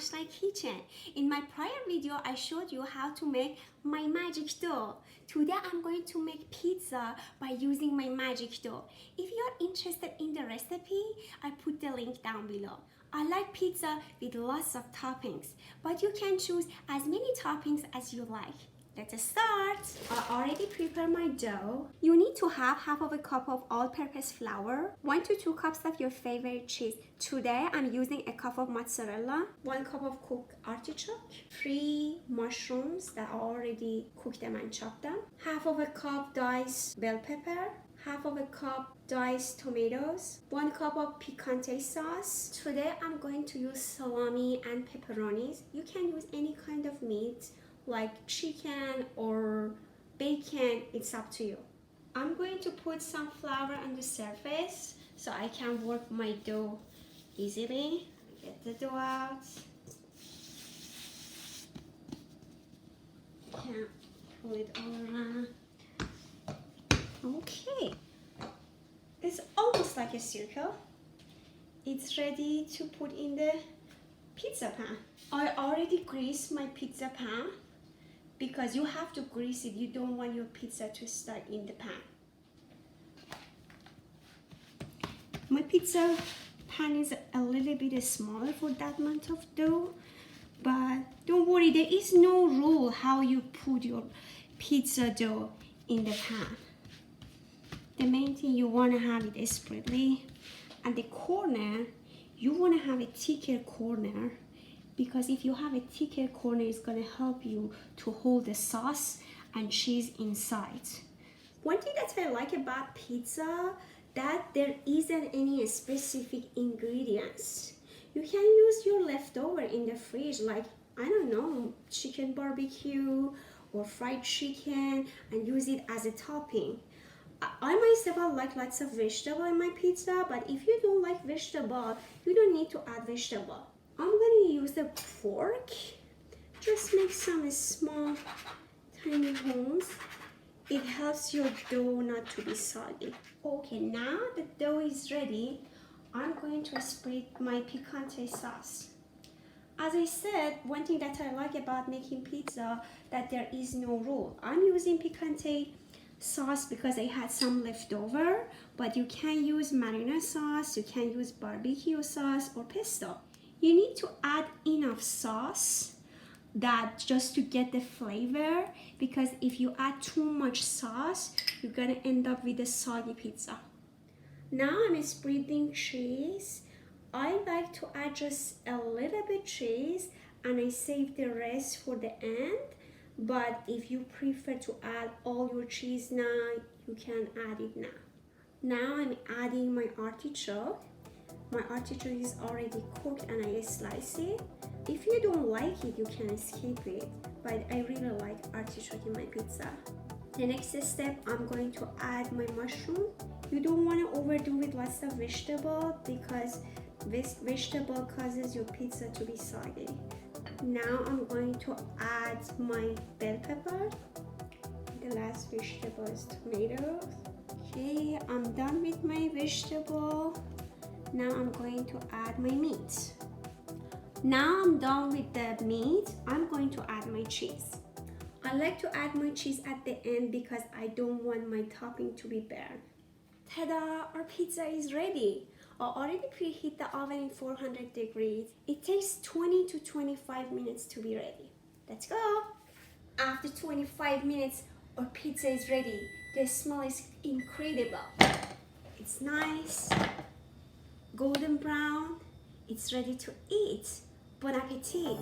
Flashlight Kitchen. In my prior video, I showed you how to make my magic dough. Today, I'm going to make pizza by using my magic dough. If you're interested in the recipe, I put the link down below. I like pizza with lots of toppings, but you can choose as many toppings as you like. Let's start. I already prepared my dough. You need to have half of a cup of all-purpose flour, 1 to 2 cups of your favorite cheese. Today, I'm using a cup of mozzarella, 1 cup of cooked artichoke, 3 mushrooms that I already cooked them and chopped them, half of a cup diced bell pepper, half of a cup diced tomatoes, 1 cup of picante sauce. Today, I'm going to use salami and pepperonis. You can use any kind of meat, like chicken or bacon, it's up to you. I'm going to put some flour on the surface so I can work my dough easily. Get the dough out. Can pull it all around. Okay, it's almost like a circle. It's ready to put in the pizza pan. I already greased my pizza pan, because you have to grease it. You don't want your pizza to start in the pan. My pizza pan is a little bit smaller for that amount of dough, but don't worry, there is no rule how you put your pizza dough in the pan. The main thing you want to have it is spreadly. At the corner, you want to have a thicker corner, because if you have a thicker corner, it's going to help you to hold the sauce and cheese inside. One thing that I like about pizza, that there isn't any specific ingredients. You can use your leftover in the fridge, like, I don't know, chicken barbecue or fried chicken, and use it as a topping. I myself like lots of vegetable in my pizza, but if you don't like vegetable, you don't need to add vegetable. I'm going to use the fork. Just make some small, tiny holes. It helps your dough not to be soggy. Okay, now the dough is ready. I'm going to spread my picante sauce. As I said, one thing that I like about making pizza, that there is no rule. I'm using picante sauce because I had some leftover, but you can use marinara sauce, you can use barbecue sauce or pesto. You need to add enough sauce that just to get the flavor, because if you add too much sauce, you're gonna end up with a soggy pizza. Now I'm spreading cheese. I like to add just a little bit cheese and I save the rest for the end. But if you prefer to add all your cheese now, you can add it now. Now I'm adding my artichoke. My artichoke is already cooked and I slice it. If you don't like it, you can skip it. But I really like artichoke in my pizza. The next step, I'm going to add my mushroom. You don't want to overdo with lots of vegetable, because this vegetable causes your pizza to be soggy. Now I'm going to add my bell pepper. The last vegetable is tomatoes. Okay, I'm done with my vegetable. Now I'm going to add my meat. Now I'm done with the meat. I'm going to add my cheese. I like to add my cheese at the end because I don't want my topping to be burned. Ta-da! Our pizza is ready. I already preheat the oven in 400 degrees. It takes 20 to 25 minutes to be ready. Let's go! After 25 minutes, our pizza is ready. The smell is incredible. It's nice, golden brown. It's ready to eat. Bon appetit!